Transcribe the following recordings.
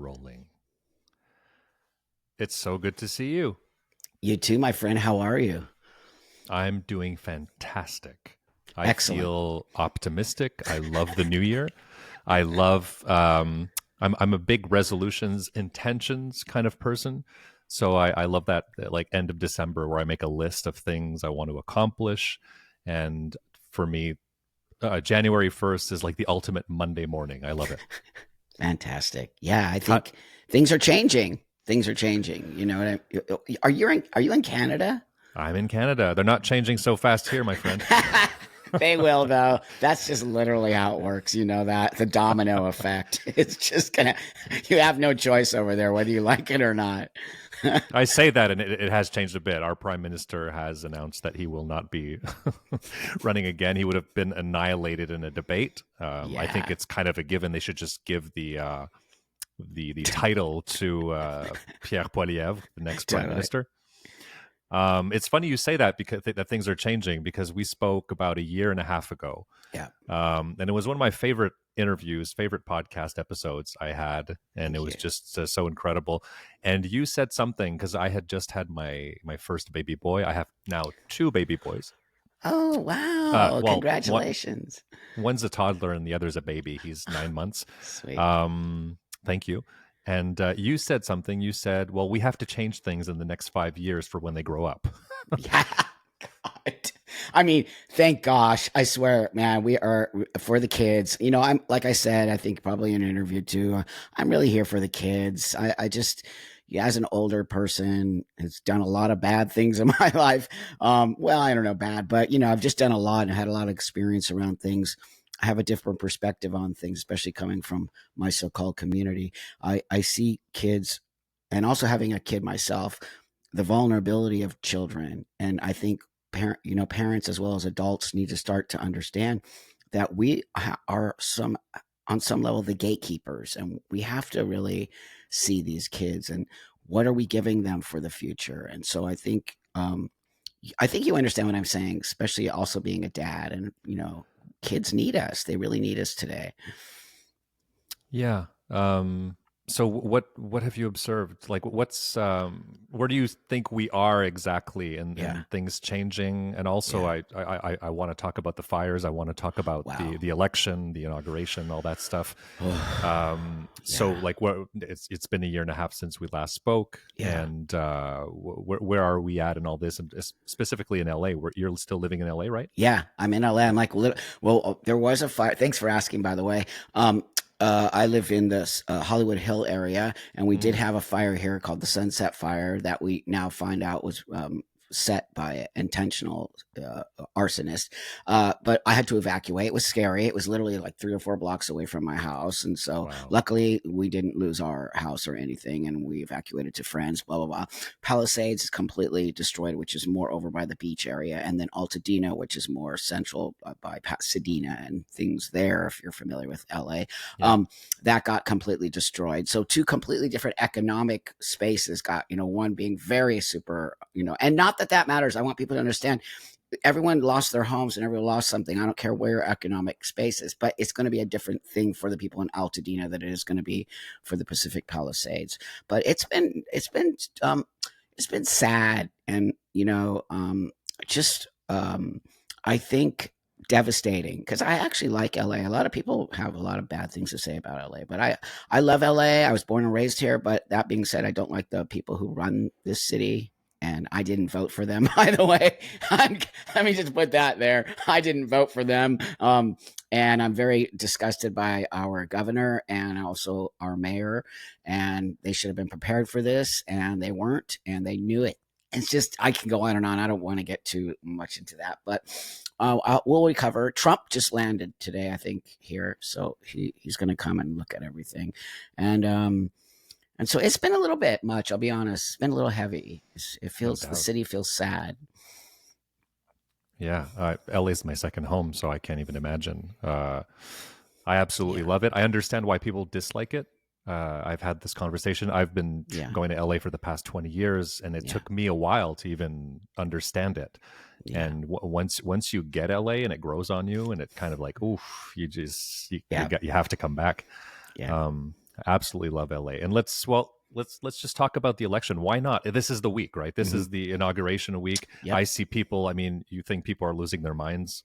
rolling. It's so good to see you. You too, my friend. How are you? I'm doing fantastic. I Excellent. feel optimistic. I love the new year. I love I'm a big resolutions, intentions kind of person. So I love that like end of December where I make a list of things I want to accomplish. And for me, January 1st is like the ultimate Monday morning. I love it. Fantastic. Yeah, I How, think things are changing. Things are changing. You know what are you in Canada? I'm in Canada. They're not changing so fast here, my friend. They will though. That's just literally how it works. You know that the domino effect. It's just gonna. You have no choice over there, whether you like it or not. I say that, and it has changed a bit. Our prime minister has announced that he will not be running again. He would have been annihilated in a debate. I think Yeah. it's kind of a given. They should just give the title to Pierre Poilievre, the next prime Totally. minister. It's funny you say that because that things are changing because we spoke about a year and a half ago. Yeah. And it was one of my favorite interviews, favorite podcast episodes I had. And Thank it you. was just so incredible. And you said something because I had just had my first baby boy. I have now two baby boys. Oh wow! Well, Congratulations. one's a toddler and the other's a baby. He's 9 months. Sweet. Thank you. And you said something. You said, well, we have to change things in the next 5 years for when they grow up. Yeah. God. I mean, thank gosh. I swear, man, we are for the kids. You know, I'm like I said, I think probably in an interview too. I'm really here for the kids. I just, yeah, as an older person, has done a lot of bad things in my life. Well, I don't know bad, but you know, I've just done a lot and had a lot of experience around things. I have a different perspective on things, especially coming from my so-called community. I see kids, and also having a kid myself, the vulnerability of children, and I think parents as well as adults need to start to understand that we are some on some level the gatekeepers, and we have to really see these kids and what are we giving them for the future. And so I think you understand what I'm saying, especially also being a dad. And kids need us; they really need us today. Yeah. So what have you observed? Like what's where do you think we are exactly Yeah, in things changing? And also yeah. I want to talk about the fires. I want to talk about Wow. the election, the inauguration, all that stuff. So Yeah, like what it's been a year and a half since we last spoke, yeah. and where are we at in all this? And specifically in LA, where you're still living in LA, right? Yeah, I'm in LA. I'm like, well, there was a fire. Thanks for asking, by the way. I live in this Hollywood Hill area, and we did Mm. have a fire here called the Sunset Fire that we now find out was set by an intentional arsonist. But I had to evacuate. It was scary. It was literally like 3 or 4 blocks away from my house, and so Wow. luckily we didn't lose our house or anything, and we evacuated to friends. Blah blah blah. Palisades is completely destroyed, which is more over by the beach area, and then Altadena, which is more central by Pasadena and things there. If you're familiar with LA, Yeah. that got completely destroyed. So two completely different economic spaces got, one being very super, and not that matters. I want people to understand everyone lost their homes and everyone lost something. I don't care where your economic space is, but it's going to be a different thing for the people in Altadena than it is going to be for the Pacific Palisades. But it's been sad, and just I think devastating because I actually like LA. A lot of people have a lot of bad things to say about LA, but I love LA. I was born and raised here, but that being said, I don't like the people who run this city. And I didn't vote for them, by the way. Let me just put that there. I didn't vote for them. And I'm very disgusted by our governor and also our mayor. And they should have been prepared for this, and they weren't, and they knew it. It's just, I can go on and on. I don't want to get too much into that, but we'll recover. Trump just landed today, I think, here. So he's going to come and look at everything. And so it's been a little bit much. I'll be honest. It's been a little heavy. It No feels the doubt. city feels sad. Yeah, LA is my second home, so I can't even imagine. I absolutely Yeah, love it. I understand why people dislike it. I've had this conversation. I've been yeah, going to LA for the past 20 years, and it yeah, took me a while to even understand it. yeah, And once you get LA and it grows on you, and it kind of like, oof, you yeah, you have to come back. yeah. Absolutely love LA. And let's just talk about the election. Why not? This is the week, right? This Hmm. is the inauguration week. I Yep. see people, I mean, you think people are losing their minds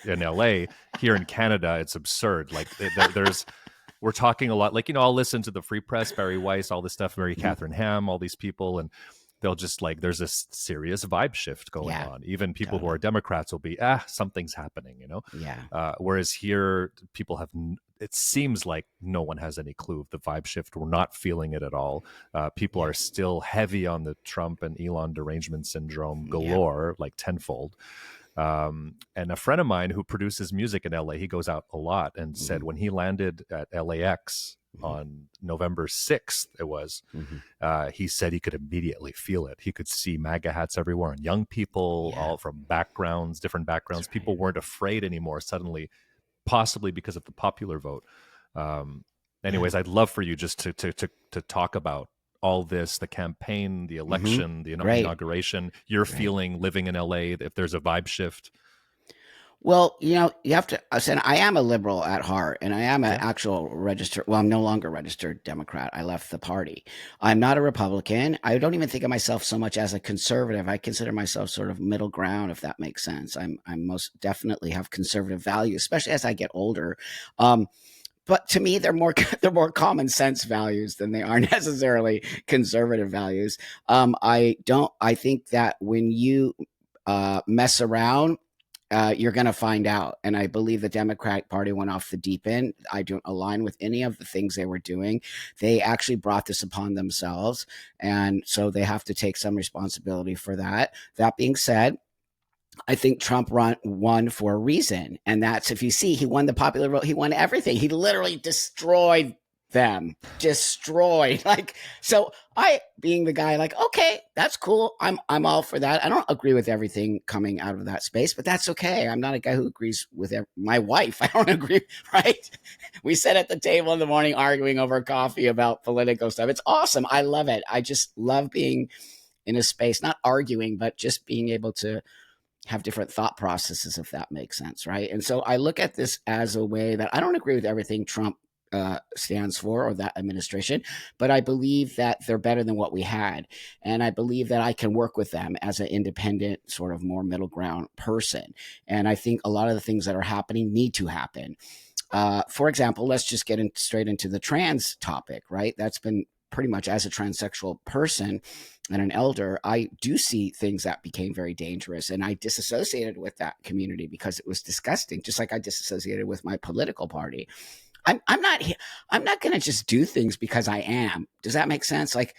in LA. Here in Canada, it's absurd. Like there's we're talking a lot. Like, I'll listen to the Free Press, Barry Weiss, all this stuff, Mary Hmm. Catherine Ham, all these people, and they'll just like there's this serious vibe shift going Yeah. on. Even people who are Totally. Democrats will be something's happening. Yeah. Whereas here, people have. It seems like no one has any clue of the vibe shift. We're not feeling it at all. People Yeah. are still heavy on the Trump and Elon derangement syndrome Yeah. galore, like tenfold. And a friend of mine who produces music in LA, he goes out a lot, and Hmm. said when he landed at LAX Hmm. on November 6th, Hmm. he said he could immediately feel it. He could see MAGA hats everywhere and young people, Yeah. all from backgrounds, different That's backgrounds. right. People weren't afraid anymore suddenly, possibly because of the popular vote. Um, Yeah. Anyways, I'd love for you just to talk about all this, the campaign, the Hmm. election, the Great. inauguration, your Great. feeling living in LA, if there's a vibe shift. Well, you have to. I said I am a liberal at heart, and I am an Okay. actual registered. Well, I'm no longer a registered Democrat. I left the party. I'm not a Republican. I don't even think of myself so much as a conservative. I consider myself sort of middle ground, if that makes sense. I'm most definitely have conservative values, especially as I get older. Um, but to me, they're more they're more common sense values than they are necessarily conservative values. I don't. I think that when you mess around, you're going to find out. And I believe the Democratic Party went off the deep end. I don't align with any of the things they were doing. They actually brought this upon themselves. And so they have to take some responsibility for that. That being said, I think Trump won for a reason. And that's, if you see, he won the popular vote, he won everything. He literally destroyed them, destroyed. Like, so I, being the guy, like, okay, that's cool. I'm all for that. I don't agree with everything coming out of that space, but that's okay. I'm not a guy who agrees with my wife. I don't agree, right? We sit at the table in the morning arguing over coffee about political stuff. It's awesome. I love it. I just love being in a space, not arguing, but just being able to have different thought processes, if that makes sense, right? And so I look at this as a way that I don't agree with everything Trump stands for or that administration, but I believe that they're better than what we had. And I believe that I can work with them as an independent, sort of more middle ground person. And I think a lot of the things that are happening need to happen. For example, let's just get straight into the trans topic, right? That's been pretty much, as a transsexual person and an elder, I do see things that became very dangerous. And I disassociated with that community because it was disgusting, just like I disassociated with my political party. I'm not I'm not going to just do things because I am. Does that make sense? Like,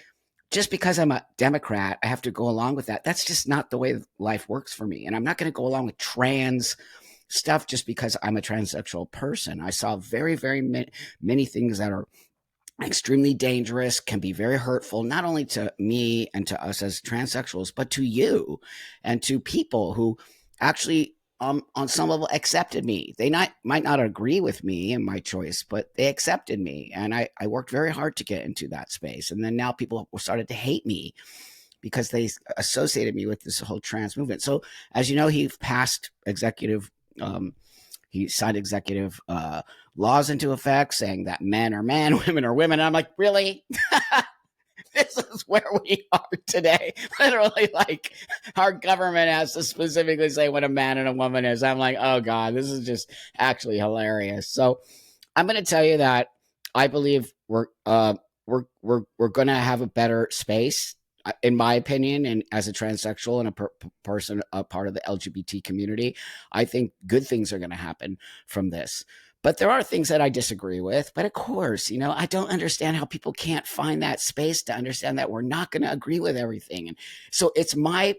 just because I'm a Democrat, I have to go along with that. That's just not the way life works for me. And I'm not going to go along with trans stuff just because I'm a transsexual person. I saw very, very many things that are extremely dangerous, can be very hurtful, not only to me and to us as transsexuals, but to you and to people who actually, on some level, accepted me. They might not agree with me and my choice, but they accepted me. And I worked very hard to get into that space. And then now people started to hate me because they associated me with this whole trans movement. So, as you know, he passed executive he signed executive laws into effect saying that men are men, women are women. And I'm like, really? This is where we are today. Literally, like, our government has to specifically say what a man and a woman is. I'm like, oh God, this is just actually hilarious. So I'm going to tell you that I believe we're going to have a better space, in my opinion, and as a transsexual and a person, a part of the LGBT community. I think good things are going to happen from this. But there are things that I disagree with. But of course, I don't understand how people can't find that space to understand that we're not going to agree with everything. And so it's my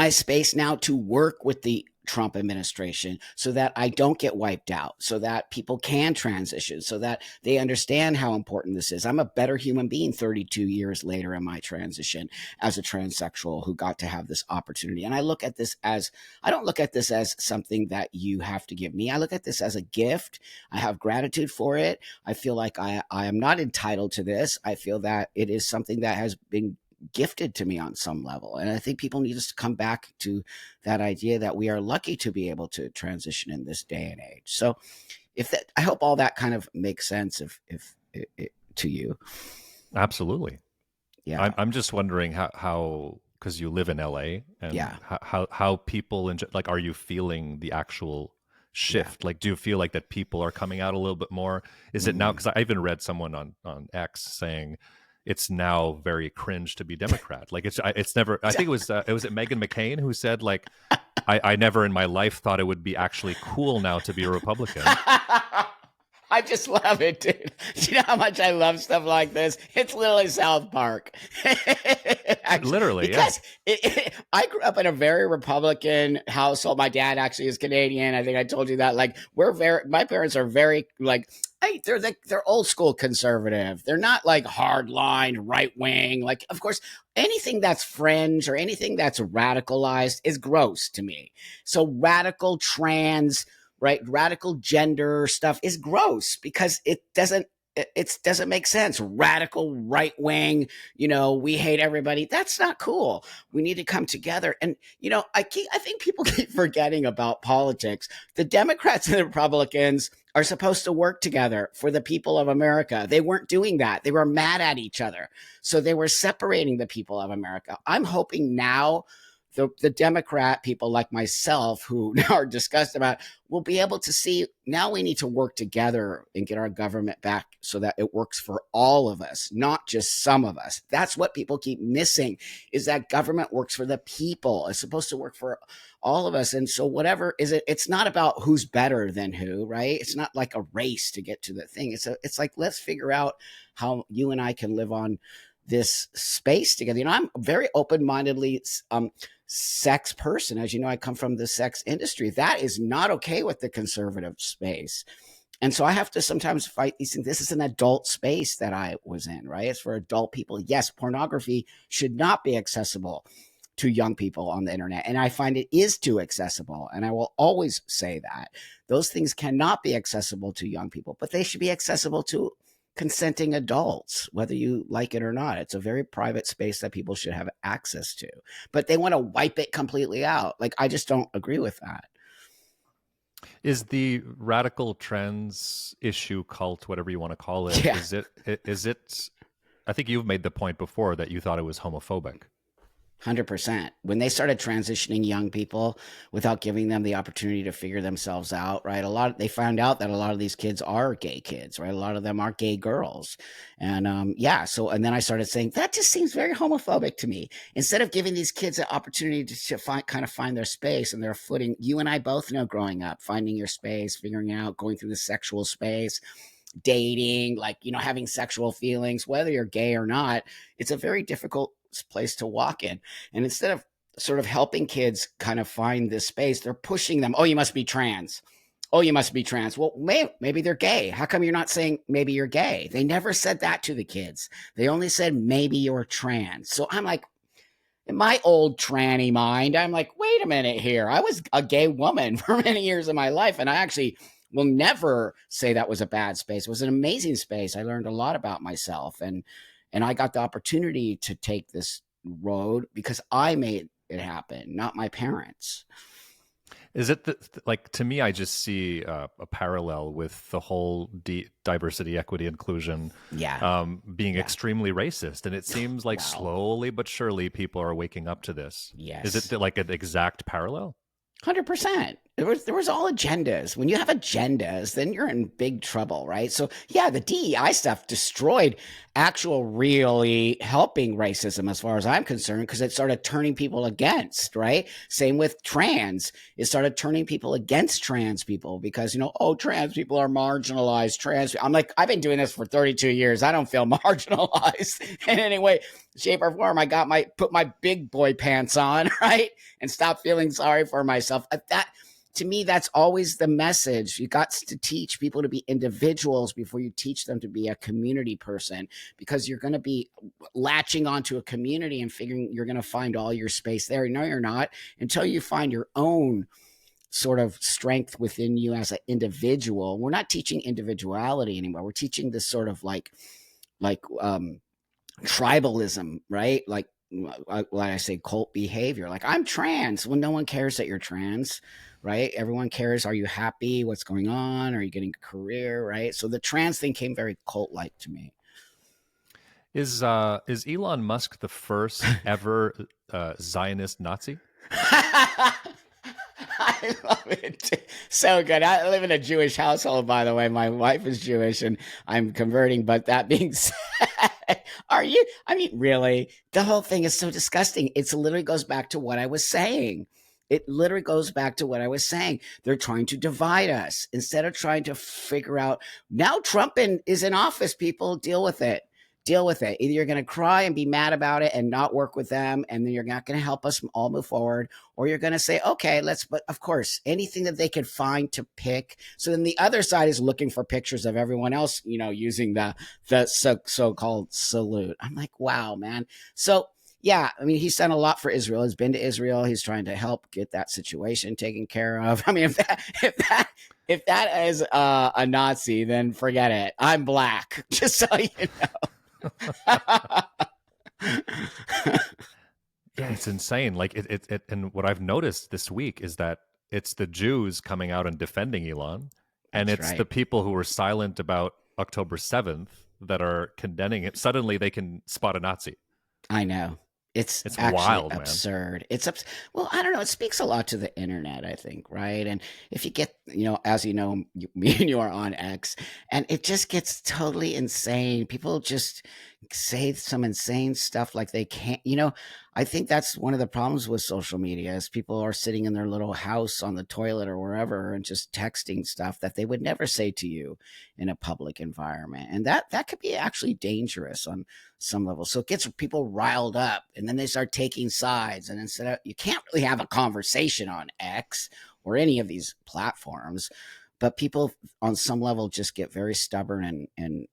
space now to work with the Trump administration so that I don't get wiped out, so that people can transition, so that they understand how important this is. I'm a better human being 32 years later in my transition as a transsexual who got to have this opportunity. And I don't look at this as something that you have to give me. I look at this as a gift. I have gratitude for it. I feel like I am not entitled to this. I feel that it is something that has been gifted to me on some level. And I think people need us to come back to that idea that we are lucky to be able to transition in this day and age. So I hope all that kind of makes sense. If to you? Absolutely. Yeah, I'm just wondering how because you live in LA and yeah, how people like, are you feeling the actual yeah. shift? Like, do you feel like that people are coming out a little bit more? Is it now? Mm. Because I even read someone on X saying it's now very cringe to be Democrat. Like it's never. I think it was Meghan McCain who said like I never in my life thought it would be actually cool now to be a Republican. I just love it, dude. Do you know how much I love stuff like this? It's literally South Park. Actually, Literally, yeah. because I grew up in a very Republican household. My dad actually is Canadian. I think I told you that. Like, my parents are very, like, hey, they're old school conservative. They're not like hard line, right wing. Like, of course, anything that's fringe or anything that's radicalized is gross to me. So, radical trans, right, radical gender stuff is gross because it doesn't make sense. Radical right wing, we hate everybody. That's not cool. We need to come together. And I think people keep forgetting about politics. The Democrats and the Republicans are supposed to work together for the people of America. They weren't doing that. They were mad at each other. So they were separating the people of America. I'm hoping now the Democrat people like myself who are discussed about will be able to see now we need to work together and get our government back so that it works for all of us, not just some of us. That's what people keep missing, is that government works for the people. It's supposed to work for all of us. And so whatever is it, it's not about who's better than who, right? It's not like a race to get to the thing. It's like, let's figure out how you and I can live on this space together. I'm very open-mindedly sex person. As you know, I come from the sex industry. That is not okay with the conservative space. And so I have to sometimes fight these things. This is an adult space that I was in, right? It's for adult people. Yes, pornography should not be accessible to young people on the internet. And I find it is too accessible. And I will always say that. Those things cannot be accessible to young people, but they should be accessible to consenting adults, whether you like it or not. It's a very private space that people should have access to. But they want to wipe it completely out. Like, I just don't agree with that. Is the radical trends issue, cult, whatever you want to call it, Yeah. is it I think you've made the point before that you thought it was homophobic. 100%. When they started transitioning young people without giving them the opportunity to figure themselves out, right? They found out that a lot of these kids are gay kids, right? A lot of them are gay girls. And yeah, and then I started saying, that just seems very homophobic to me. Instead of giving these kids an opportunity to find their space and their footing, you and I both know growing up, finding your space, figuring out, going through the sexual space, dating, like, having sexual feelings, whether you're gay or not, it's a very difficult place to walk in. And instead of sort of helping kids kind of find this space, they're pushing them. Oh, you must be trans. Oh, you must be trans. Well, maybe they're gay. How come you're not saying maybe you're gay? They never said that to the kids. They only said maybe you're trans. So I'm like, in my old tranny mind, I'm like, wait a minute here. I was a gay woman for many years of my life, and I actually will never say that was a bad space. It was an amazing space. I learned a lot about myself, and I got the opportunity to take this road because I made it happen, not my parents. Is it like, to me, I just see a parallel with the whole diversity, equity, inclusion Yeah, being yeah. extremely racist, and it seems like Wow. slowly but surely people are waking up to this. Is Yes. it like an exact parallel? 100%. There was all agendas. When you have agendas, then you're in big trouble, right? So yeah, the DEI stuff destroyed actual really helping racism as far as I'm concerned, because it started turning people against, right? Same with trans. It started turning people against trans people because, oh, trans people are marginalized. I'm like, I've been doing this for 32 years. I don't feel marginalized in any way, shape, or form. Put my big boy pants on, right? And stop feeling sorry for myself. That, to me, that's always the message. You got to teach people to be individuals before you teach them to be a community person, because you're going to be latching onto a community and figuring you're going to find all your space there. No, you're not, until you find your own sort of strength within you as an individual. We're not teaching individuality anymore. We're teaching this sort of like tribalism, right? Like I say, cult behavior. Like, I'm trans. Well, no one cares that you're trans. right? Everyone cares. Are you happy? What's going on? Are you getting a career, right? So the trans thing came very cult like to me. Is Elon Musk the first ever Zionist Nazi? I love it. So good. I live in a Jewish household, by the way. My wife is Jewish and I'm converting. But that being said, are you? I mean, really, the whole thing is so disgusting. It literally goes back to what I was saying. It literally goes back to what I was saying. They're trying to divide us instead of trying to figure out. Now is in office, people deal with it. Deal with it. Either you're going to cry and be mad about it and not work with them, and then you're not going to help us all move forward, or you're going to say, okay, let's, but of course, anything that they could find to pick. So then the other side is looking for pictures of everyone else, using the so-called salute. I'm like, wow, man. So yeah, I mean, he's done a lot for Israel. He's been to Israel. He's trying to help get that situation taken care of. I mean, if that is a Nazi, then forget it. I'm black, just so you know. Yeah, it's insane. Like and what I've noticed this week is that it's the Jews coming out and defending Elon, and That's it's the right. people who were silent about October 7th that are condemning it. Suddenly they can spot a Nazi. I know. It's It's actually wild, man. absurd. Well, I don't know. It speaks a lot to the internet, I think, right? And if you get, as you know, me and you are on X, and it just gets totally insane. People just say some insane stuff like they can't, I think that's one of the problems with social media is people are sitting in their little house on the toilet or wherever and just texting stuff that they would never say to you in a public environment. And that could be actually dangerous on some level. So it gets people riled up and then they start taking sides. And instead of, you can't really have a conversation on X or any of these platforms, but people on some level just get very stubborn and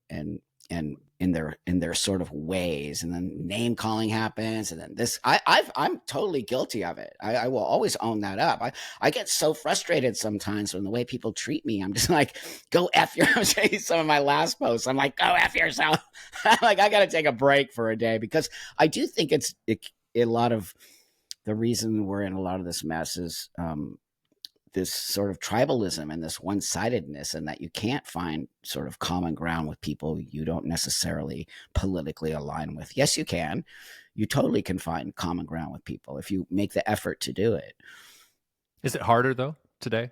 in their sort of ways, and then name calling happens, and then I'm totally guilty of it. I will always own that up. I get so frustrated sometimes when the way people treat me. I'm just like, go f your. I'm saying some of my last posts. I'm like, go f yourself. I'm like, I got to take a break for a day because I do think a lot of the reason we're in a lot of this mess is this sort of tribalism and this one-sidedness, and that you can't find sort of common ground with people you don't necessarily politically align with. Yes, you can. You totally can find common ground with people if you make the effort to do it. Is it harder though today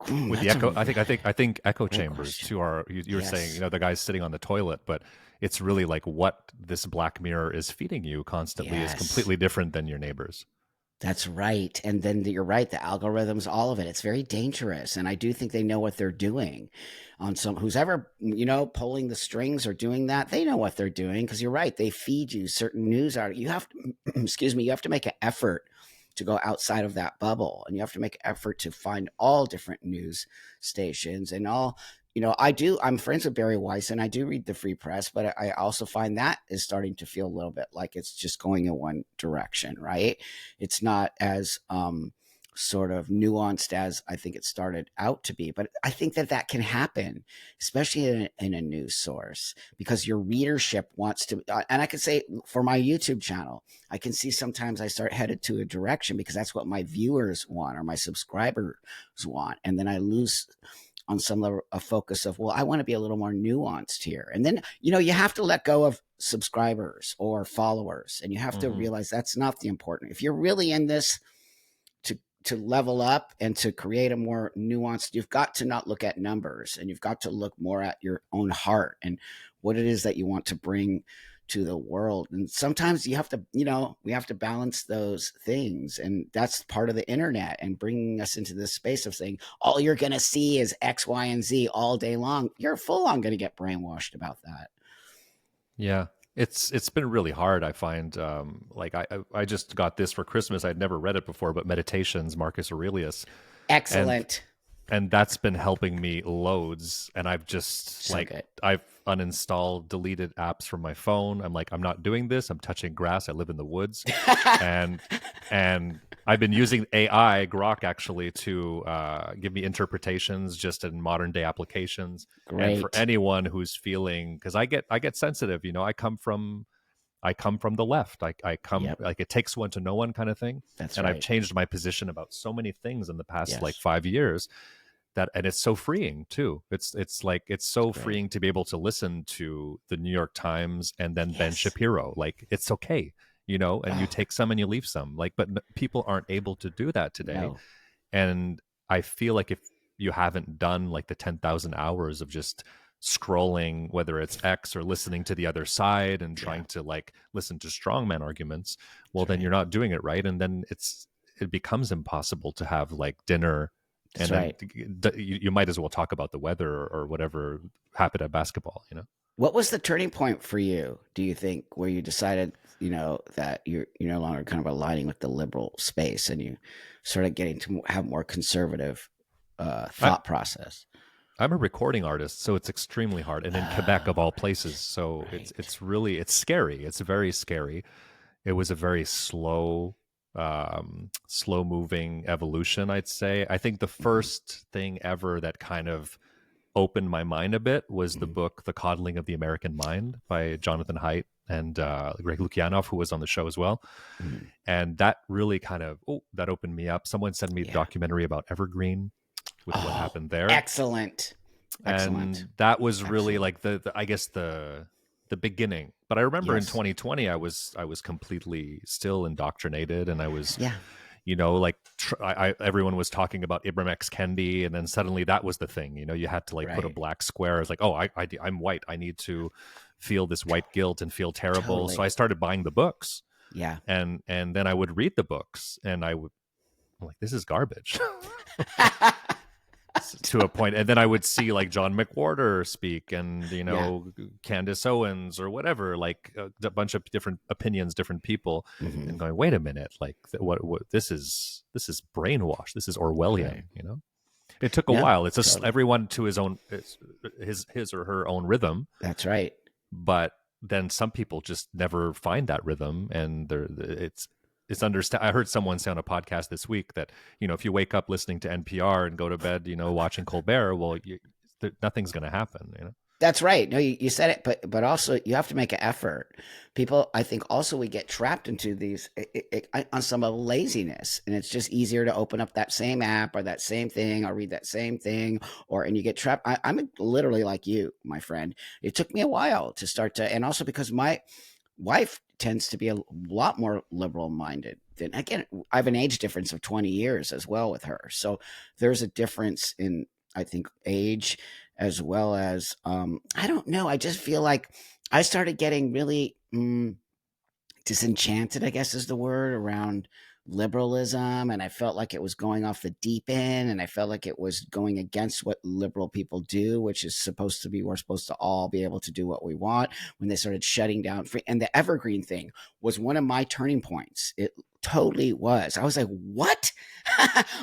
with the That's a echo? I think echo great chambers question. too are. You were saying, Yes, the guy's sitting on the toilet, but it's really like what this Black Mirror is feeding you constantly is yes. completely different than your neighbors. That's right. And then you're right, the algorithms, all of it. It's very dangerous. And I do think they know what they're doing. On some who's ever, pulling the strings or doing that, they know what they're doing because you're right. They feed you certain news art. You have to excuse me, you have to make an effort to go outside of that bubble. And you have to make an effort to find all different news stations and all. I'm friends with Barry Weiss and I do read the Free Press, but I also find that is starting to feel a little bit like it's just going in one direction, right? It's not as sort of nuanced as I think it started out to be. But I think that can happen, especially in a news source, because your readership wants to. And I can say for my YouTube channel, I can see sometimes I start headed to a direction because that's what my viewers want or my subscribers want. And then I lose on some level a focus of, well, I want to be a little more nuanced here. And then, you have to let go of subscribers or followers and you have to Hmm. realize that's not the important. If you're really in this to level up and to create a more nuanced, you've got to not look at numbers and you've got to look more at your own heart and what it is that you want to bring to the world. And sometimes you have to, we have to balance those things. And that's part of the internet and bringing us into this space of saying, all you're going to see is X, Y, and Z all day long. You're full on going to get brainwashed about that. Yeah, it's been really hard. I find like I just got this for Christmas. I'd never read it before, but Meditations, Marcus Aurelius, and Excellent. that's been helping me loads. And I've just So like good. I've uninstalled, deleted apps from my phone. I'm like, I'm not doing this. I'm touching grass. I live in the woods, and I've been using AI Grok actually to give me interpretations just in modern day applications. And for Great. anyone who's feeling, because I get sensitive, I come from I come from the left. I come Yep. like it takes one to know one kind of thing. That's And I've right. changed my position about so many things in the past like Yes. 5 years that, and it's so freeing too. It's like it's so Right. freeing to be able to listen to the New York Times and then Ben Yes. Shapiro. Like it's okay, you know, and you Oh, take some and you leave some. Like, but people aren't able to do that today. no. And I feel like if you haven't done like the 10,000 hours of just scrolling, whether it's X or listening to the other side and Yeah. trying to like listen to strongman arguments, well, That's then right. you're not doing it right. And then it becomes impossible to have like dinner. That's And then right. you might as well talk about the weather or whatever happened at basketball, you know? What was the turning point for you, do you think, where you decided, that you're no longer kind of aligning with the liberal space and you started getting to have more conservative I, thought process? I'm a recording artist, so it's extremely hard. And in Quebec of Oh, all places. So right. it's really, it's scary. It's very scary. It was a very slow moving evolution, I'd say. I think the Hmm. first thing ever that kind of opened my mind a bit was the Hmm. book The Coddling of the American Mind by Jonathan Haidt and Greg Lukianoff, who was on the show as well. Hmm. And that really kind of, that opened me up. Someone sent me a Yeah. documentary about Evergreen with what Oh, happened there. excellent. Excellent. And that was really Excellent. like the I guess the beginning. But I remember in Yes. 2020 I was completely still indoctrinated, and I was, Yeah. like everyone was talking about Ibram X Kendi, and then suddenly that was the thing. You had to like put a Right. black square. It's like, oh, I'm white, I need to feel this white guilt and feel terrible. So I Totally. started buying the books, Yeah. and then I would read the books, and I'm like, this is garbage. To a point, and then I would see like John McWhorter speak, and Yeah. Candace Owens or whatever, like a bunch of different opinions, different people, Hmm. and going, wait a minute, like what this is brainwash, this is Orwellian. Right. It took a No, while. It's just totally. everyone to his own, his or her own rhythm, That's right. but then some people just never find that rhythm, and it's understand. I heard someone say on a podcast this week that if you wake up listening to NPR and go to bed watching Colbert, well, nothing's going to happen. That's right. No, you said it, but also you have to make an effort. People, I think, also we get trapped into these on some of laziness, and it's just easier to open up that same app or that same thing or read that same thing, and you get trapped. I'm literally like you, my friend. It took me a while to start to, and also because my wife tends to be a lot more liberal minded than, again, I have an age difference of 20 years as well with her, so there's a difference in, I think, age, as well as, I don't know, I just feel like I started getting really disenchanted, I guess is the word, around liberalism. And I felt like it was going off the deep end. And I felt like it was going against what liberal people do, which is supposed to be, we're supposed to all be able to do what we want, when they started shutting down free. And the evergreen thing was one of my turning points. It totally was. I was like, what?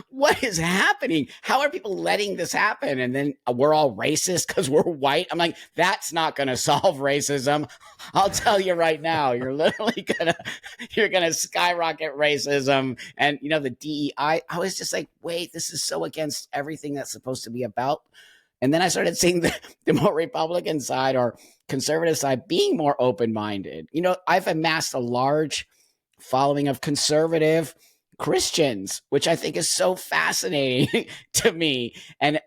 What is happening? How are people letting this happen? And then we're all racist because we're white. I'm like, that's not going to solve racism. I'll tell you right now, you're gonna skyrocket racism, and the DEI. I was just like, wait, this is so against everything that's supposed to be about. And then I started seeing the more Republican side or conservative side being more open minded. I've amassed a large following of conservative Christians, which I think is so fascinating to me. And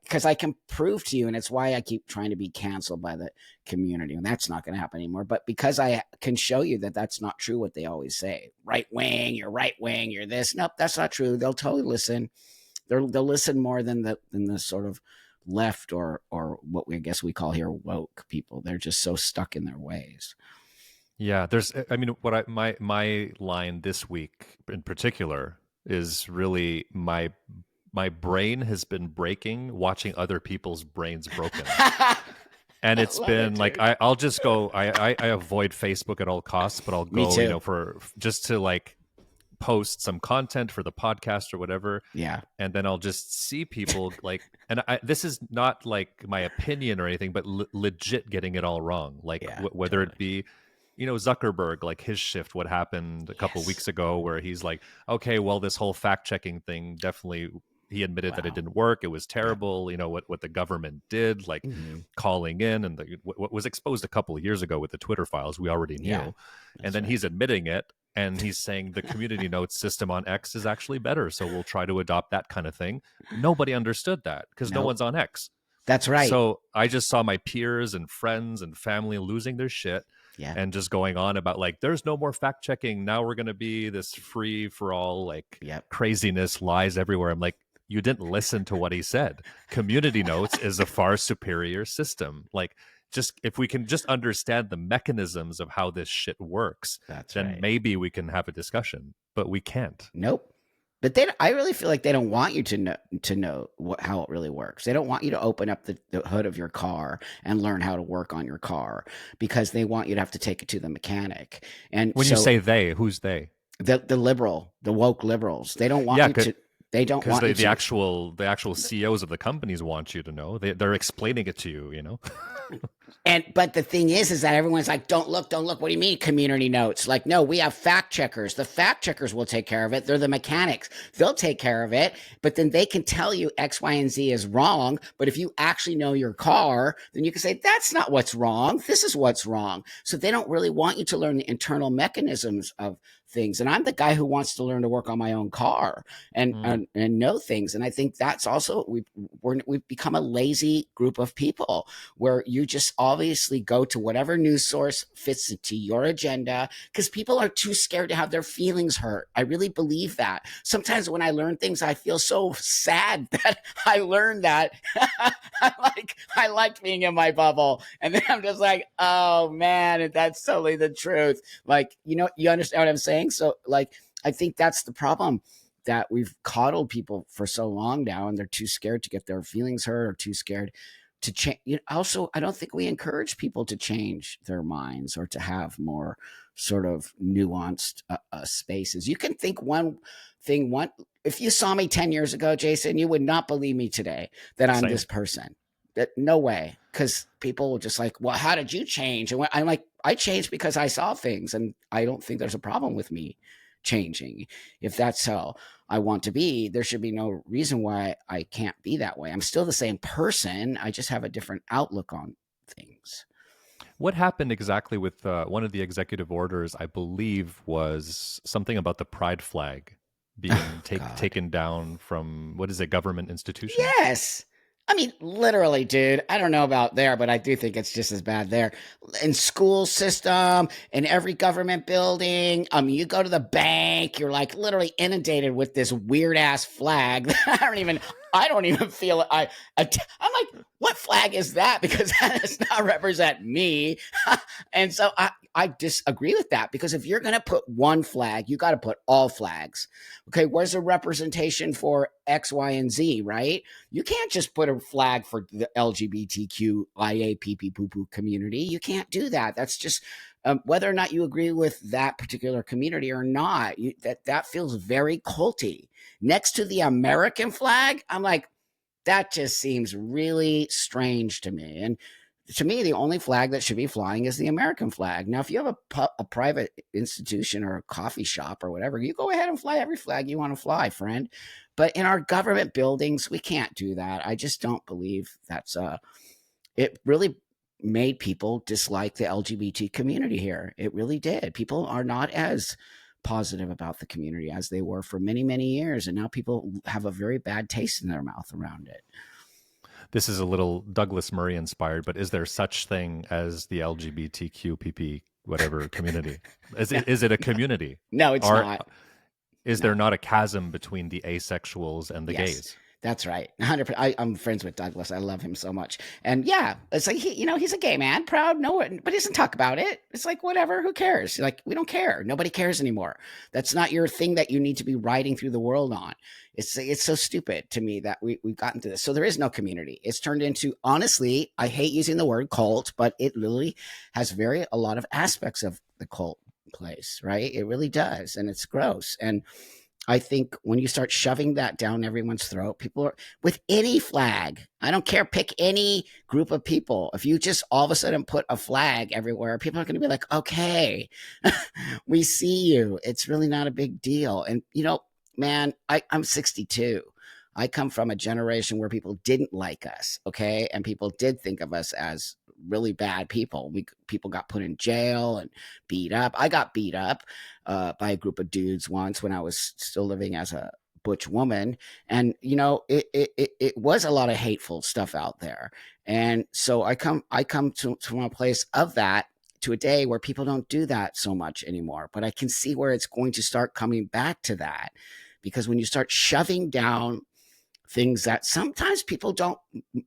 because I can prove to you, and it's why I keep trying to be canceled by the community, and that's not going to happen anymore. But because I can show you that that's not true, what they always say, right wing, you're this. Nope, that's not true. They'll totally listen. They'll listen more than the sort of left or what we, I guess we call here, woke people. They're just so stuck in their ways. Yeah, I mean, my line this week in particular is really my brain has been breaking watching other people's brains broken. I And it's love it, been like, dude. I'll just go, I avoid Facebook at all costs, but I'll Me go, too. for just to like post some content for the podcast or whatever. Yeah. And then I'll just see people like, and this is not like my opinion or anything, but legit getting it all wrong. Like Yeah. whether it Totally. be, Zuckerberg, like his shift, what happened a couple Yes. weeks ago, where he's like, okay, well, this whole fact checking thing definitely He admitted that it Wow. didn't work. It was Yeah. terrible. What the government did, like Hmm. calling in, and what was exposed a couple of years ago with the Twitter files, we already Yeah. knew. And That's then right. he's admitting it, and he's saying the community notes system on X is actually better, so we'll try to adopt that kind of thing. Nobody understood that because no Nope. one's on X. That's right. So I just saw my peers and friends and family losing their shit Yeah. and just going on about like, there's no more fact checking. Now we're going to be this free for all, like Yep. craziness, lies everywhere. I'm like, you didn't listen to what he said. Community notes is a far superior system. Like, just if we can just understand the mechanisms of how this shit works, That's then right. maybe we can have a discussion, but we can't. Nope. But I really feel like they don't want you to know how it really works. They don't want you to open up the hood of your car and learn how to work on your car because they want you to have to take it to the mechanic. And When you so say they, who's they? the woke liberals, they don't want Yeah, you to. They don't because want you the to. actual CEOs of the companies want you to know. They're explaining it to you. And but the thing is that everyone's like, don't look, don't look. What do you mean community notes? Like, no, we have fact checkers. The fact checkers will take care of it. They're the mechanics. They'll take care of it. But then they can tell you X, Y, and Z is wrong. But if you actually know your car, then you can say, that's not what's wrong. This is what's wrong. So they don't really want you to learn the internal mechanisms of things. And I'm the guy who wants to learn to work on my own car and Mm. and know things. And I think that's also we've become a lazy group of people where you just obviously go to whatever news source fits into your agenda because people are too scared to have their feelings hurt. I really believe that. Sometimes when I learn things, I feel so sad that I learned that. I liked being in my bubble. And then I'm just like, oh man, that's totally the truth. Like, you understand what I'm saying? So like, I think that's the problem, that we've coddled people for so long now and they're too scared to get their feelings hurt or too scared to change. Also, I don't think we encourage people to change their minds or to have more sort of nuanced spaces. You can think one thing, if you saw me 10 years ago, Jason, you would not believe me today that I'm Same. this person. That no way, because people will just like, well, how did you change? And I'm like, I changed because I saw things, and I don't think there's a problem with me changing. If that's how I want to be, there should be no reason why I can't be that way. I'm still the same person. I just have a different outlook on things. What happened exactly with one of the executive orders? I believe was something about the pride flag being Oh, God. taken down from, what is it, government institutions? Yes. I mean, literally, dude. I don't know about there, but I do think it's just as bad there. In school system, in every government building. You go to the bank, you're like literally inundated with this weird ass flag. I don't even feel it. I'm like, what flag is that? Because that does not represent me. And so I disagree with that, because if you're going to put one flag, you got to put all flags. Okay, where's the representation for X, Y, and Z, right? You can't just put a flag for the LGBTQIA pee poo poo community. You can't do that. That's just whether or not you agree with that particular community or not. That feels very culty. Next to the American flag, I'm like, that just seems really strange to me. And to me, the only flag that should be flying is the American flag. Now, if you have a private institution or a coffee shop or whatever, you go ahead and fly every flag you want to fly, friend. But in our government buildings, we can't do that. I just don't believe that's it really made people dislike the LGBT community here. It really did. People are not as positive about the community as they were for many, many years. And now people have a very bad taste in their mouth around it. This is a little Douglas Murray inspired, but is there such thing as the LGBTQPP whatever community? Is it a community? No, it's Or not. is No. there not a chasm between the asexuals and the Yes, gays? that's right. 100%. I'm friends with Douglas. I love him so much. And yeah, it's like he's a gay man, proud, no one, but he doesn't talk about it. It's like whatever. Who cares? Like, we don't care. Nobody cares anymore. That's not your thing that you need to be riding through the world on. It's so stupid to me that we've gotten to this. So there is no community. It's turned into, honestly, I hate using the word cult, but it literally has a lot of aspects of the cult place, right? It really does, and it's gross. And I think when you start shoving that down everyone's throat, people are with any flag. I don't care, pick any group of people. If you just all of a sudden put a flag everywhere, people are going to be like, okay, we see you. It's really not a big deal. And, man, I'm 62. I come from a generation where people didn't like us, okay? And people did think of us as really bad people. People got put in jail and beat up. I got beat up by a group of dudes once when I was still living as a butch woman, and it was a lot of hateful stuff out there. And so I come to from a place of that to a day where people don't do that so much anymore. But I can see where it's going to start coming back to that, because when you start shoving down things that sometimes people don't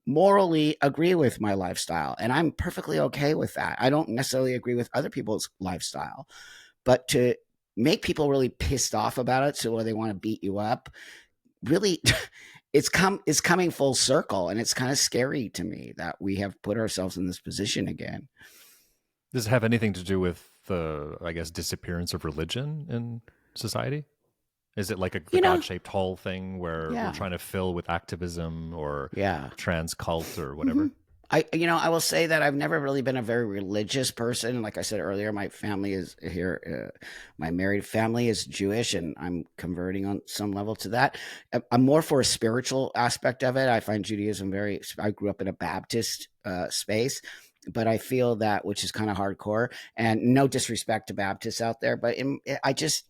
morally agree with my lifestyle, and I'm perfectly okay with that. I don't necessarily agree with other people's lifestyle, but to make people really pissed off about it so they want to beat you up, really it's coming full circle, and it's kind of scary to me that we have put ourselves in this position again. Does it have anything to do with the, I guess, disappearance of religion in society? Is it like the You God know, shaped hole thing where we're yeah, trying to fill with activism or yeah. trans cult or Hmm. whatever? I will say that I've never really been a very religious person. Like I said earlier, my family is here. My married family is Jewish, and I'm converting on some level to that. I'm more for a spiritual aspect of it. I find Judaism very. I grew up in a Baptist space, but I feel that, which is kind of hardcore. And no disrespect to Baptists out there, but I just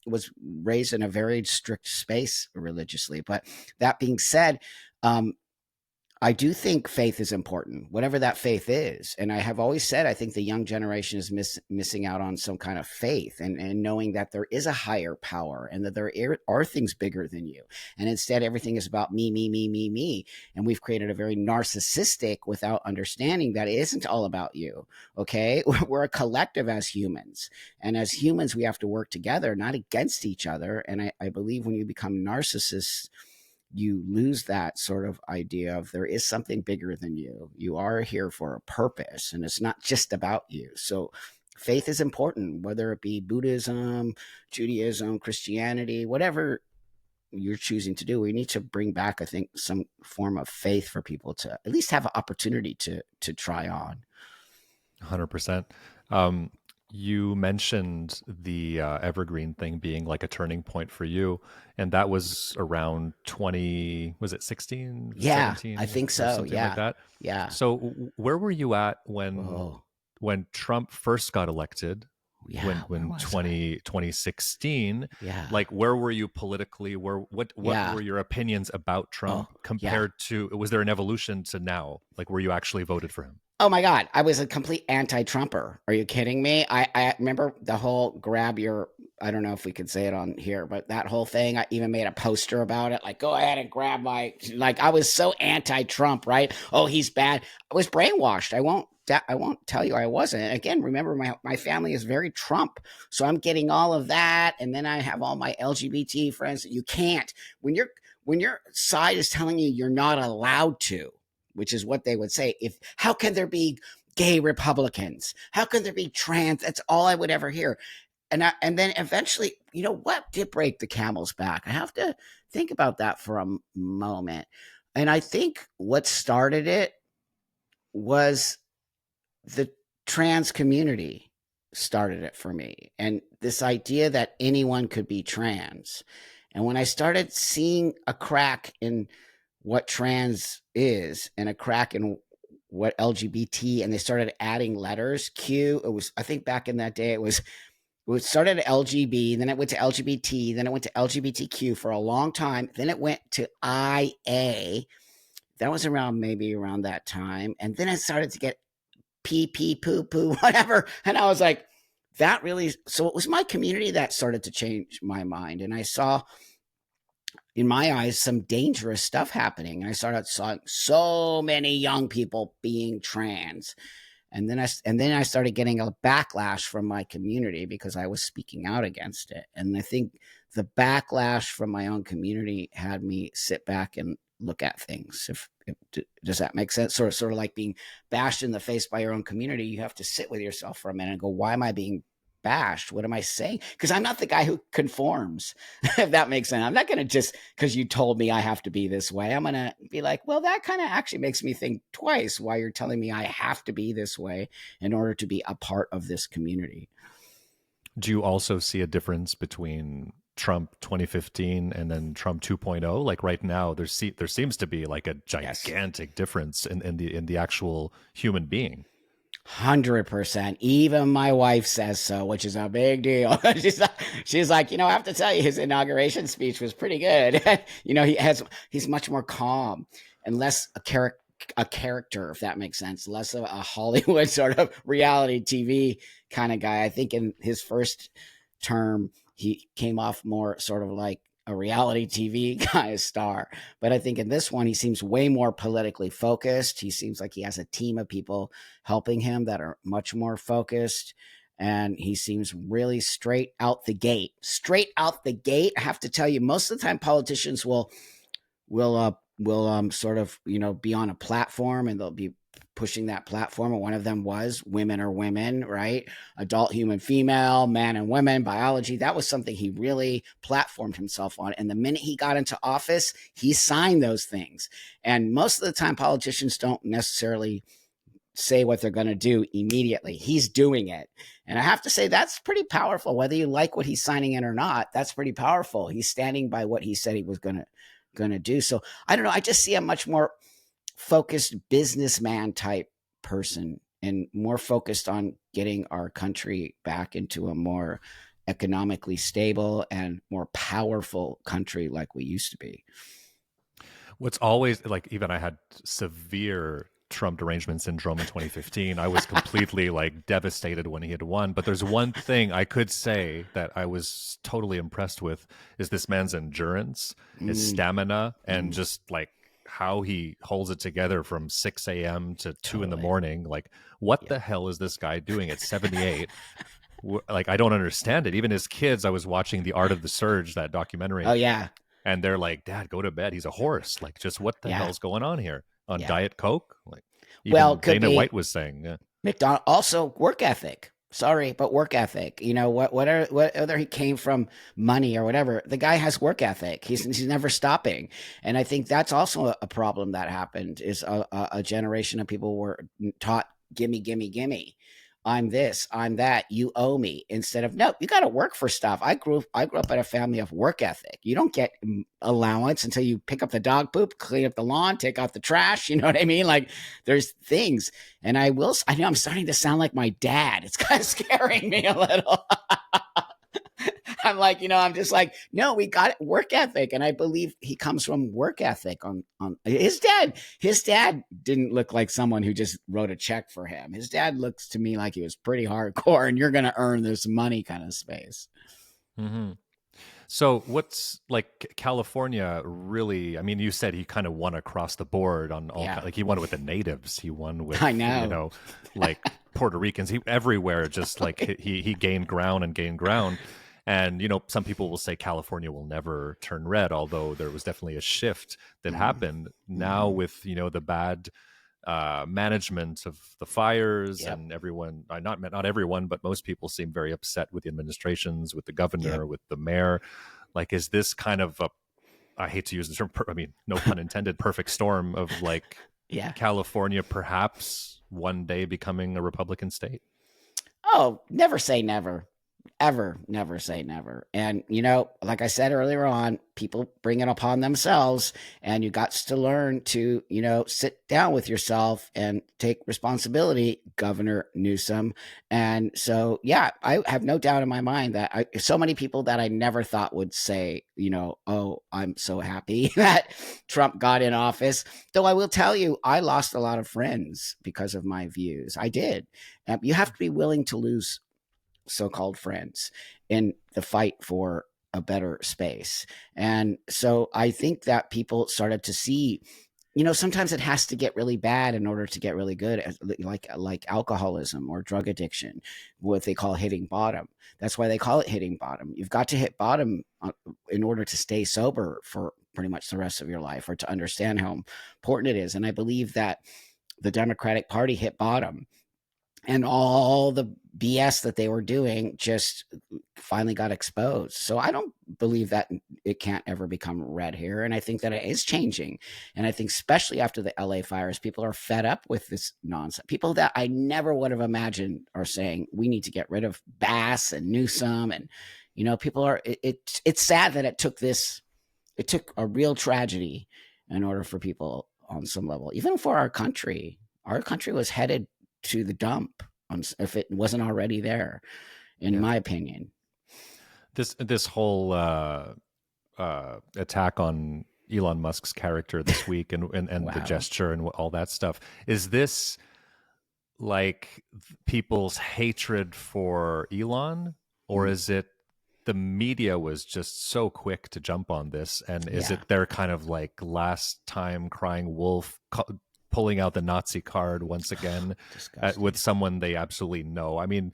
was raised in a very strict space religiously. But that being said, um, I do think faith is important, whatever that faith is. And I have always said, I think the young generation is missing out on some kind of faith, and knowing that there is a higher power and that there are things bigger than you. And instead, everything is about me, me, me, me, me. And we've created a very narcissistic without understanding that it isn't all about you. Okay. We're a collective as humans. And as humans, we have to work together, not against each other. And I believe when you become narcissists, you lose that sort of idea of there is something bigger than you. You are here for a purpose, and it's not just about you. So faith is important, whether it be Buddhism, Judaism, Christianity, whatever you're choosing to do. We need to bring back, I think, some form of faith for people to at least have an opportunity to try on. 100%. You mentioned the evergreen thing being like a turning point for you. And that was around 20, was it 16, Yeah, I 17, think or so. something like Yeah. that? Yeah. So where were you at Oh, when Trump first got elected, yeah. Where when was I? 2016, Yeah. like where were you politically? What Yeah. were your opinions about Oh, Trump yeah. compared to, was there an evolution to now? Like were you actually voted for him? Oh my God, I was a complete anti-Trumper. Are you kidding me? I remember the whole grab your, I don't know if we could say it on here, but that whole thing, I even made a poster about it. Like, go ahead and grab like, I was so anti-Trump, right? Oh, he's bad. I was brainwashed. I won't tell you I wasn't. Again, remember my family is very Trump. So I'm getting all of that. And then I have all my LGBT friends. You can't, when your side is telling you you're not allowed to, which is what they would say. If how can there be gay Republicans? How can there be trans? That's all I would ever hear. And then eventually, what did break the camel's back? I have to think about that for a moment. And I think what started it was the trans community started it for me, and this idea that anyone could be trans. And when I started seeing a crack in what trans is and a crack in what LGBT, and they started adding letters Q, it was, I think back in that day, it started at LGB, then it went to LGBT, then it went to LGBTQ for a long time, then it went to IA. That was around, maybe around that time, and then it started to get pee pee poo poo whatever, and I was like, that really, so it was my community that started to change my mind, and I saw in my eyes some dangerous stuff happening, and I started saw so many young people being trans. And then I started getting a backlash from my community because I was speaking out against it. And I think the backlash from my own community had me sit back and look at things. If does that make sense? Sort of like being bashed in the face by your own community. You have to sit with yourself for a minute and go, why am I being bashed? What am I saying? Because I'm not the guy who conforms, if that makes sense. I'm not going to just because you told me I have to be this way. I'm going to be like, well, that kind of actually makes me think twice why you're telling me I have to be this way in order to be a part of this community. Do you also see a difference between Trump 2015 and then Trump 2.0, like right now there seems to be like a Yes. gigantic difference in the actual human being. 100%. Even my wife says so, which is a big deal. She's like, I have to tell you, his inauguration speech was pretty good. He's much more calm and less a character, if that makes sense, less of a Hollywood sort of reality TV kind of guy. I think in his first term, he came off more sort of like a reality TV kind of star. But I think in this one, he seems way more politically focused. He seems like he has a team of people helping him that are much more focused. And he seems really straight out the gate. Straight out the gate. I have to tell you, most of the time politicians will sort of be on a platform, and they'll be pushing that platform, and one of them was women are women, right? Adult human female, man and women, biology. That was something he really platformed himself on, and the minute he got into office, he signed those things. And most of the time politicians don't necessarily say what they're going to do immediately. He's doing it. And I have to say, that's pretty powerful. Whether you like what he's signing in or not, that's pretty powerful. He's standing by what he said he was going to do. So I don't know. I just see a much more focused businessman type person, and more focused on getting our country back into a more economically stable and more powerful country like we used to be. What's always like, even I had severe Trump derangement syndrome in 2015. I was completely like devastated when he had won. But there's one thing I could say that I was totally impressed with is this man's endurance, his stamina, and just like how he holds it together from 6 a.m. to 2 in the morning. Like, what the hell is this guy doing at 78? Like, I don't understand it. Even his kids, I was watching The Art of the Surge, that documentary. Oh yeah. And they're like, Dad, go to bed. He's a horse. Like, just what the hell's going on here? On Diet Coke? Like, Well, even could Dana be White was saying, yeah. McDonald. Also work ethic. Sorry, but work ethic. Whether he came from money or whatever, the guy has work ethic. He's never stopping. And I think that's also a problem that happened, is a generation of people were taught, gimme, gimme, gimme. I'm this, I'm that, you owe me, instead of, no, you got to work for stuff. I grew up in a family of work ethic. You don't get allowance until you pick up the dog poop, clean up the lawn, take out the trash. You know what I mean? Like, there's things. And I know I'm starting to sound like my dad. It's kind of scaring me a little. I'm like, I'm just like, no, we got work ethic. And I believe he comes from work ethic on his dad. His dad didn't look like someone who just wrote a check for him. His dad looks to me like he was pretty hardcore, and you're going to earn this money kind of space. Mm-hmm. So what's like California really, I mean, you said he kind of won across the board on all, like he won with the natives. He won with, I know, like Puerto Ricans, everywhere, just like he gained ground and gained ground. And, some people will say California will never turn red, although there was definitely a shift that happened now with, the bad management of the fires, and everyone, not everyone, but most people seem very upset with the administrations, with the governor, with the mayor. Like, is this kind of I hate to use the term, no pun intended, perfect storm of like California perhaps one day becoming a Republican state? Oh, never say never. Ever, never say never. And, like I said earlier on, people bring it upon themselves, and you got to learn to, sit down with yourself and take responsibility, Governor Newsom. And so, I have no doubt in my mind that so many people that I never thought would say, oh, I'm so happy that Trump got in office. Though I will tell you, I lost a lot of friends because of my views. I did. You have to be willing to lose so-called friends in the fight for a better space. And so I think that people started to see, sometimes it has to get really bad in order to get really good, like alcoholism or drug addiction, what they call hitting bottom. That's why they call it hitting bottom. You've got to hit bottom in order to stay sober for pretty much the rest of your life, or to understand how important it is. And I believe that the Democratic Party hit bottom, and all the BS that they were doing just finally got exposed. So I don't believe that it can't ever become red here. And I think that it is changing. And I think especially after the LA fires, people are fed up with this nonsense. People that I never would have imagined are saying, we need to get rid of Bass and Newsom. And, People are, it's sad that it took a real tragedy in order for people on some level, even for our country. Our country was headed to the dump if it wasn't already there, in Yeah. my opinion. This whole attack on Elon Musk's character this week, and the Wow. gesture and all that stuff, is this like people's hatred for Elon, or Mm, is it the media was just so quick to jump on this, and is yeah, it their kind of like last time crying wolf pulling out the Nazi card once again with disgusting. someone they absolutely know? I mean,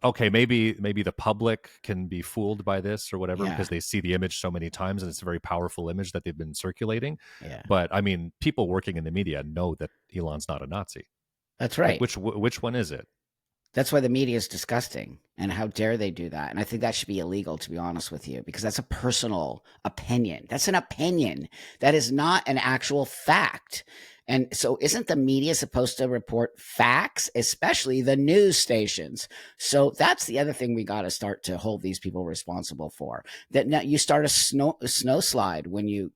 okay, maybe the public can be fooled by this or whatever Yeah, because they see the image so many times and it's a very powerful image that they've been circulating. yeah, But I mean, people working in the media know that Elon's not a Nazi. that's Like right. which one is it? That's why the media is disgusting. And how dare they do that? And I think that should be illegal, to be honest with you, because that's a personal opinion. That's an opinion. That is not an actual fact. And so, isn't the media supposed to report facts, especially the news stations? So that's the other thing we got to start to hold these people responsible for. That now you start a snow slide when you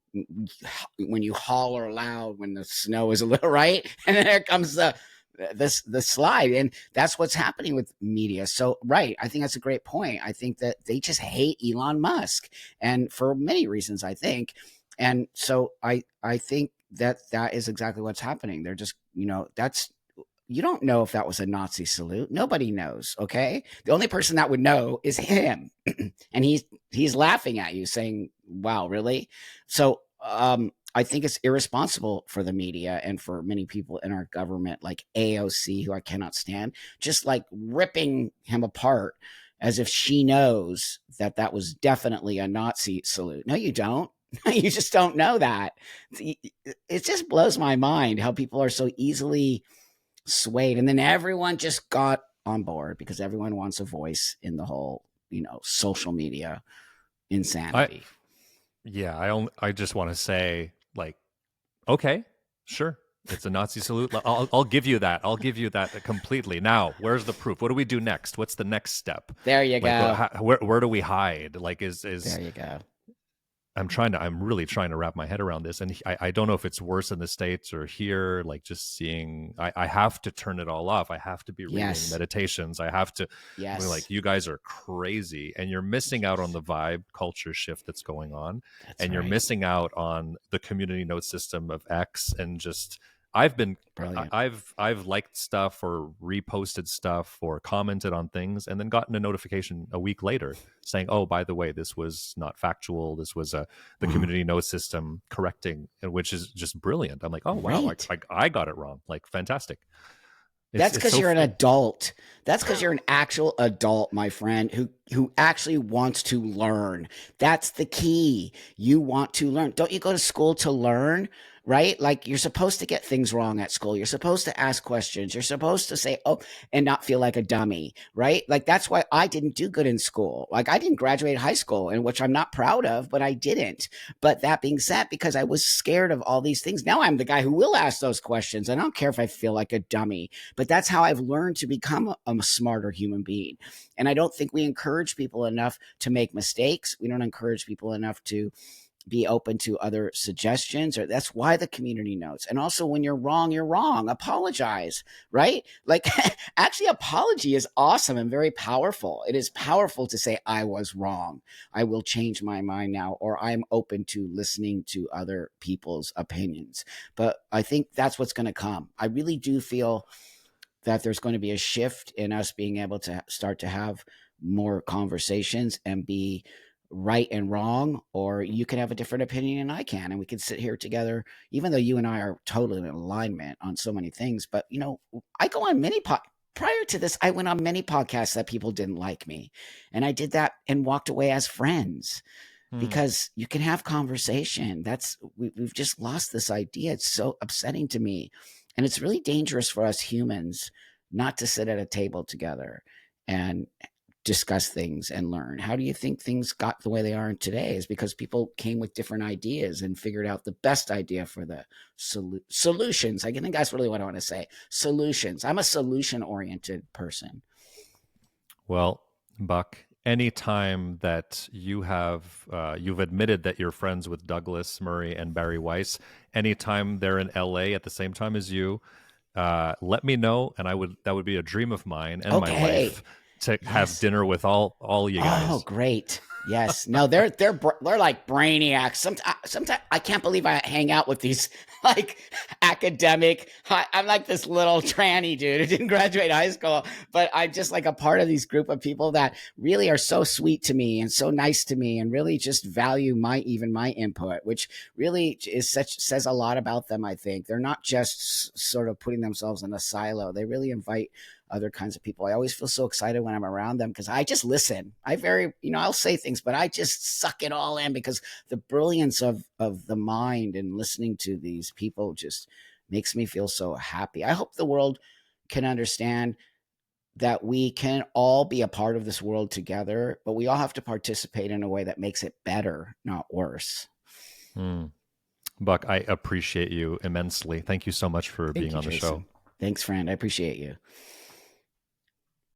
holler loud when the snow is a little right, and then there comes the slide, and that's what's happening with media. So right, I think that's a great point. I think that they just hate Elon Musk, and for many reasons, I think. And so I think that is exactly what's happening. They're just, that's, you don't know if that was a Nazi salute. Nobody knows. Okay, the only person that would know is him, and he's laughing at you, saying, "Wow, really?" So I think it's irresponsible for the media and for many people in our government, like AOC, who I cannot stand, just like ripping him apart as if she knows that that was definitely a Nazi salute. No, you don't. You just don't know that. It just blows my mind how people are so easily swayed. And then everyone just got on board because everyone wants a voice in the whole, social media I insanity. Yeah, I just want to say like, okay, sure, it's a Nazi salute. I'll give you that. I'll give you that completely. Now, where's the proof? What do we do next? What's the next step? There you Like, go. where do we hide? Like, is There you go. I'm really trying to wrap my head around this, and I don't know if it's worse in the States or here. Like, just seeing, I have to turn it all off. I have to be reading Yes. meditations. I have to. I'm Yes. like, you guys are crazy, and you're missing out on Yes. the vibe culture shift that's going on, That's and you're right. missing out on the community note system of X, and just I've been Brilliant. I've liked stuff or reposted stuff or commented on things and then gotten a notification a week later saying, "Oh, by the way, this was not factual. This was the community note system correcting," and which is just brilliant. I'm like, "Oh wow, Right. I got it wrong. Like fantastic." That's It's because so you're an adult. That's because you're an actual adult, my friend, who actually wants to learn. That's the key. You want to learn. Don't you go to school to learn? Right? Like you're supposed to get things wrong at school. You're supposed to ask questions. You're supposed to say, "Oh," and not feel like a dummy, right? Like that's why I didn't do good in school. Like I didn't graduate high school, and which I'm not proud of, but I didn't. But that being said, because I was scared of all these things, now I'm the guy who will ask those questions. I don't care if I feel like a dummy, but that's how I've learned to become a smarter human being. And I don't think we encourage people enough to make mistakes. We don't encourage people enough to be open to other suggestions, or that's why the community notes. And also, when you're wrong, apologize, right? Like actually, apology is awesome and very powerful. It is powerful to say, "I was wrong, I will change my mind now," or "I'm open to listening to other people's opinions." But I think that's what's going to come. I really do feel that there's going to be a shift in us being able to start to have more conversations and be right and wrong, or you can have a different opinion and I can, and we can sit here together, even though you and I are totally in alignment on so many things. But I go on prior to this, I went on many podcasts that people didn't like me, and I did that and walked away as friends, hmm. because you can have conversation. We've just lost this idea. It's so upsetting to me, and it's really dangerous for us humans not to sit at a table together and discuss things and learn. How do you think things got the way they are today? Is because people came with different ideas and figured out the best idea for the solutions. I think that's really what I want to say. Solutions. I'm a solution oriented person. Well, Buck, anytime that you've admitted that you're friends with Douglas Murray and Barry Weiss, anytime they're in LA at the same time as you, let me know, and I would that would be a dream of mine and my wife Okay. to have Yes. dinner with all you Oh, guys. great. Yes. No, they're like brainiacs. Sometimes I can't believe I hang out with these like academic. I'm like this little tranny dude who didn't graduate high school, but I'm just like a part of these group of people that really are so sweet to me and so nice to me and really just value my input, which really is such says a lot about them. I think they're not just sort of putting themselves in a silo. They really invite other kinds of people. I always feel so excited when I'm around them because I just listen. I'll say things, but I just suck it all in because the brilliance of the mind and listening to these people just makes me feel so happy. I hope the world can understand that we can all be a part of this world together, but we all have to participate in a way that makes it better, not worse. Hmm. Buck, I appreciate you immensely. Thank you so much for Thank being you, on the show. Jason. Thanks, friend. I appreciate you.